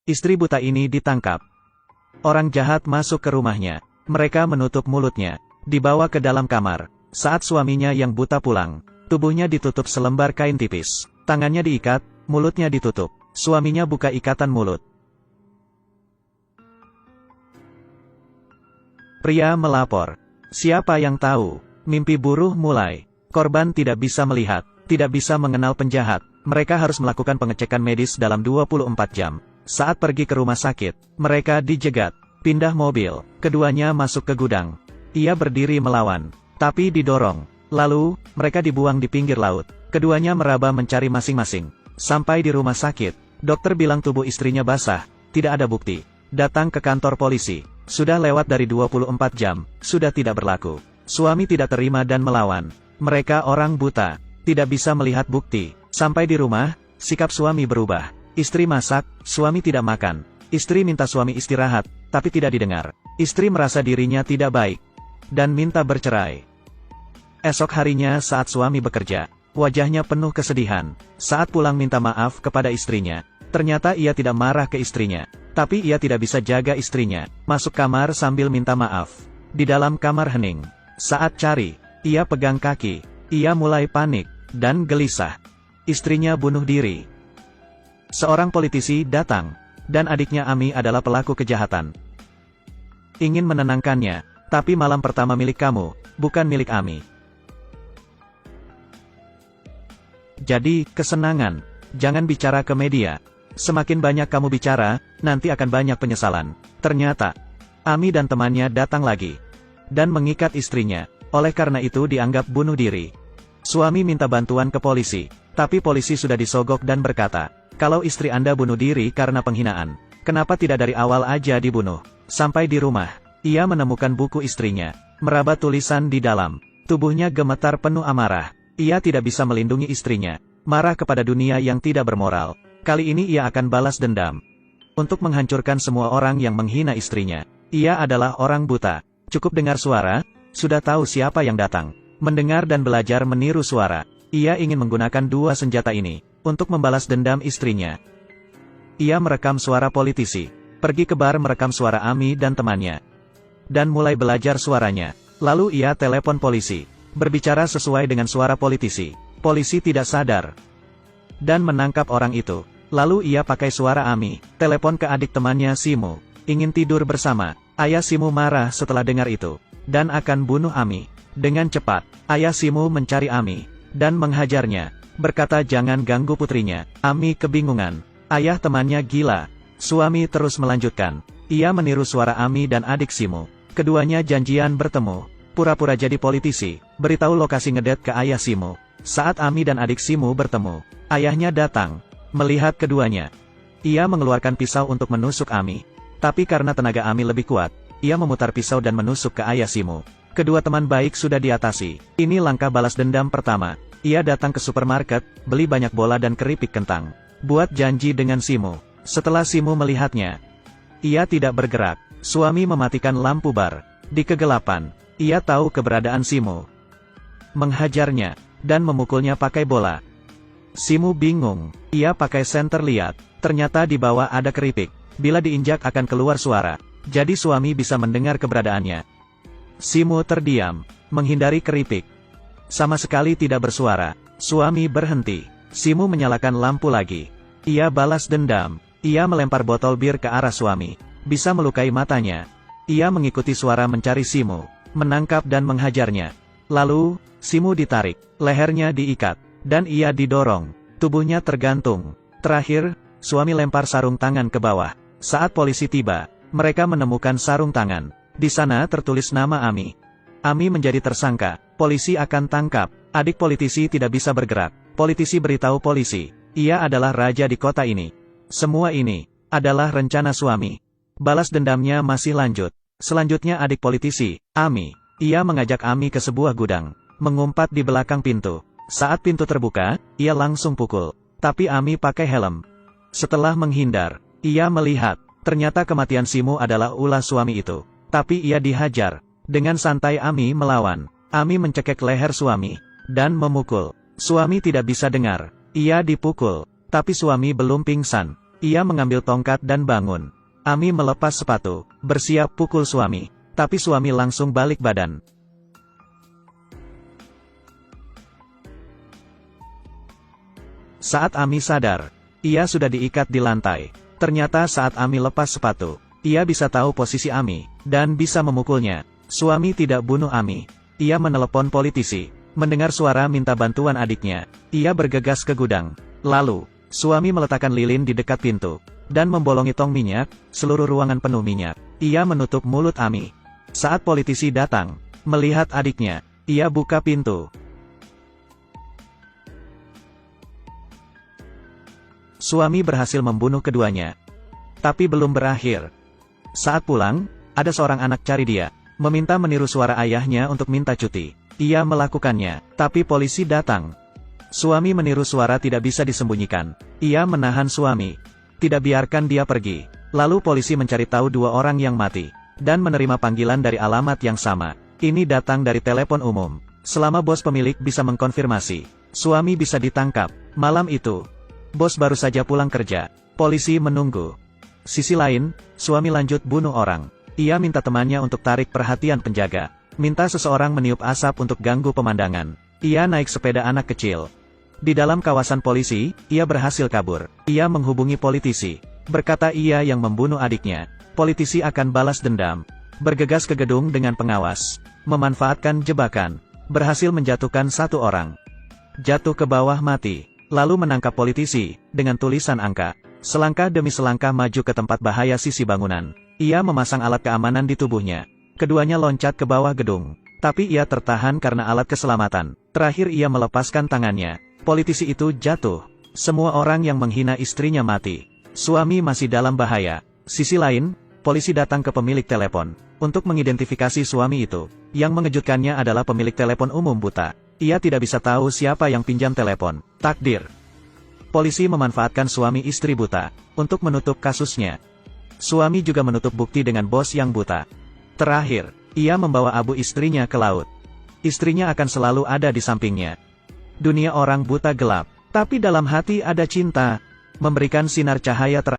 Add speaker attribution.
Speaker 1: Istri buta ini ditangkap. Orang jahat masuk ke rumahnya. Mereka menutup mulutnya. Dibawa ke dalam kamar. Saat suaminya yang buta pulang, tubuhnya ditutup selembar kain tipis. Tangannya diikat, mulutnya ditutup. Suaminya buka ikatan mulut. Pria melapor. Siapa yang tahu? Mimpi buruh mulai. Korban tidak bisa melihat, tidak bisa mengenal penjahat. Mereka harus melakukan pengecekan medis dalam 24 jam. Saat pergi ke rumah sakit, mereka dijegat. Pindah mobil, keduanya masuk ke gudang. Ia berdiri melawan, tapi didorong. Lalu, mereka dibuang di pinggir laut. Keduanya meraba mencari masing-masing. Sampai di rumah sakit, dokter bilang tubuh istrinya basah, tidak ada bukti. Datang ke kantor polisi. Sudah lewat dari 24 jam, sudah tidak berlaku. Suami tidak terima dan melawan. Mereka orang buta, tidak bisa melihat bukti. Sampai di rumah, sikap suami berubah. Istri masak, suami tidak makan. Istri minta suami istirahat, tapi tidak didengar. Istri merasa dirinya tidak baik, dan minta bercerai. Esok harinya saat suami bekerja, wajahnya penuh kesedihan. Saat pulang minta maaf kepada istrinya. Ternyata ia tidak marah ke istrinya, tapi ia tidak bisa jaga istrinya. Masuk kamar sambil minta maaf. Di dalam kamar hening. Saat cari, ia pegang kaki. Ia mulai panik, dan gelisah. Istrinya bunuh diri. Seorang politisi datang, dan adiknya Ami adalah pelaku kejahatan. Ingin menenangkannya, tapi malam pertama milik kamu, bukan milik Ami. Jadi, kesenangan. Jangan bicara ke media. Semakin banyak kamu bicara, nanti akan banyak penyesalan. Ternyata, Ami dan temannya datang lagi. Dan mengikat istrinya. Oleh karena itu dianggap bunuh diri. Suami minta bantuan ke polisi. Tapi polisi sudah disogok dan berkata, kalau istri Anda bunuh diri karena penghinaan, kenapa tidak dari awal aja dibunuh? Sampai di rumah, ia menemukan buku istrinya. Meraba tulisan di dalam. Tubuhnya gemetar penuh amarah. Ia tidak bisa melindungi istrinya. Marah kepada dunia yang tidak bermoral. Kali ini ia akan balas dendam. Untuk menghancurkan semua orang yang menghina istrinya. Ia adalah orang buta. Cukup dengar suara, sudah tahu siapa yang datang. Mendengar dan belajar meniru suara. Ia ingin menggunakan dua senjata ini, untuk membalas dendam istrinya. Ia merekam suara politisi. Pergi ke bar merekam suara Ami dan temannya. Dan mulai belajar suaranya. Lalu ia telepon polisi. Berbicara sesuai dengan suara politisi. Polisi tidak sadar. Dan menangkap orang itu. Lalu ia pakai suara Ami. Telepon ke adik temannya Simu. Ingin tidur bersama. Ayah Simu marah setelah dengar itu. Dan akan bunuh Ami. Dengan cepat, ayah Simu mencari Ami. Dan menghajarnya. Berkata jangan ganggu putrinya. Ami kebingungan. Ayah temannya gila. Suami terus melanjutkan. Ia meniru suara Ami dan adik Simu. Keduanya janjian bertemu. Pura-pura jadi politisi. Beritahu lokasi ngedet ke ayah Simu. Saat Ami dan adik Simu bertemu, ayahnya datang. Melihat keduanya. Ia mengeluarkan pisau untuk menusuk Ami. Tapi karena tenaga Ami lebih kuat, ia memutar pisau dan menusuk ke ayah Simu. Kedua teman baik sudah diatasi. Ini langkah balas dendam pertama. Ia datang ke supermarket, beli banyak bola dan keripik kentang. Buat janji dengan Simu. Setelah Simu melihatnya, ia tidak bergerak. Suami mematikan lampu bar. Di kegelapan, ia tahu keberadaan Simu. Menghajarnya, dan memukulnya pakai bola. Simu bingung. Ia pakai senter lihat. Ternyata di bawah ada keripik. Bila diinjak akan keluar suara. Jadi suami bisa mendengar keberadaannya. Simu terdiam, menghindari keripik. Sama sekali tidak bersuara. Suami berhenti. Simu menyalakan lampu lagi. Ia balas dendam. Ia melempar botol bir ke arah suami. Bisa melukai matanya. Ia mengikuti suara mencari Simu. Menangkap dan menghajarnya. Lalu, Simu ditarik. Lehernya diikat. Dan ia didorong. Tubuhnya tergantung. Terakhir, suami lempar sarung tangan ke bawah. Saat polisi tiba, mereka menemukan sarung tangan. Di sana tertulis nama Ami. Ami menjadi tersangka. Polisi akan tangkap. Adik politisi tidak bisa bergerak. Politisi beritahu polisi. Ia adalah raja di kota ini. Semua ini adalah rencana suami. Balas dendamnya masih lanjut. Selanjutnya adik politisi, Ami. Ia mengajak Ami ke sebuah gudang. Mengumpat di belakang pintu. Saat pintu terbuka, ia langsung pukul. Tapi Ami pakai helm. Setelah menghindar, ia melihat. Ternyata kematian Simu adalah ulah suami itu. Tapi ia dihajar. Dengan santai Ami melawan. Ami mencekek leher suami. Dan memukul. Suami tidak bisa dengar. Ia dipukul. Tapi suami belum pingsan. Ia mengambil tongkat dan bangun. Ami melepas sepatu, bersiap pukul suami. Tapi suami langsung balik badan. Saat Ami sadar, ia sudah diikat di lantai. Ternyata saat Ami lepas sepatu, ia bisa tahu posisi Ami, dan bisa memukulnya. Suami tidak bunuh Ami. Ia menelepon politisi. Mendengar suara minta bantuan adiknya, ia bergegas ke gudang. Lalu, suami meletakkan lilin di dekat pintu, dan membolongi tong minyak, seluruh ruangan penuh minyak. Ia menutup mulut Ami. Saat politisi datang, melihat adiknya, ia buka pintu. Suami berhasil membunuh keduanya. Tapi belum berakhir. Saat pulang, ada seorang anak cari dia, meminta meniru suara ayahnya untuk minta cuti. Ia melakukannya, tapi polisi datang. Suami meniru suara tidak bisa disembunyikan. Ia menahan suami. Tidak biarkan dia pergi. Lalu polisi mencari tahu 2 orang yang mati, dan menerima panggilan dari alamat yang sama. Ini datang dari telepon umum. Selama bos pemilik bisa mengkonfirmasi, suami bisa ditangkap. Malam itu, bos baru saja pulang kerja. Polisi menunggu. Sisi lain, suami lanjut bunuh orang. Ia minta temannya untuk tarik perhatian penjaga. Minta seseorang meniup asap untuk ganggu pemandangan. Ia naik sepeda anak kecil. Di dalam kawasan polisi, ia berhasil kabur. Ia menghubungi politisi. Berkata ia yang membunuh adiknya. Politisi akan balas dendam. Bergegas ke gedung dengan pengawas. Memanfaatkan jebakan. Berhasil menjatuhkan 1 orang. Jatuh ke bawah mati. Lalu menangkap politisi, dengan tulisan angka. Selangkah demi selangkah maju ke tempat bahaya sisi bangunan. Ia memasang alat keamanan di tubuhnya. Keduanya loncat ke bawah gedung. Tapi ia tertahan karena alat keselamatan. Terakhir ia melepaskan tangannya. Politisi itu jatuh. Semua orang yang menghina istrinya mati. Suami masih dalam bahaya. Sisi lain, polisi datang ke pemilik telepon. Untuk mengidentifikasi suami itu. Yang mengejutkannya adalah pemilik telepon umum buta. Ia tidak bisa tahu siapa yang pinjam telepon. Takdir. Polisi memanfaatkan suami istri buta untuk menutup kasusnya. Suami juga menutup bukti dengan bos yang buta. Terakhir, ia membawa abu istrinya ke laut. Istrinya akan selalu ada di sampingnya. Dunia orang buta gelap, tapi dalam hati ada cinta, memberikan sinar cahaya terang.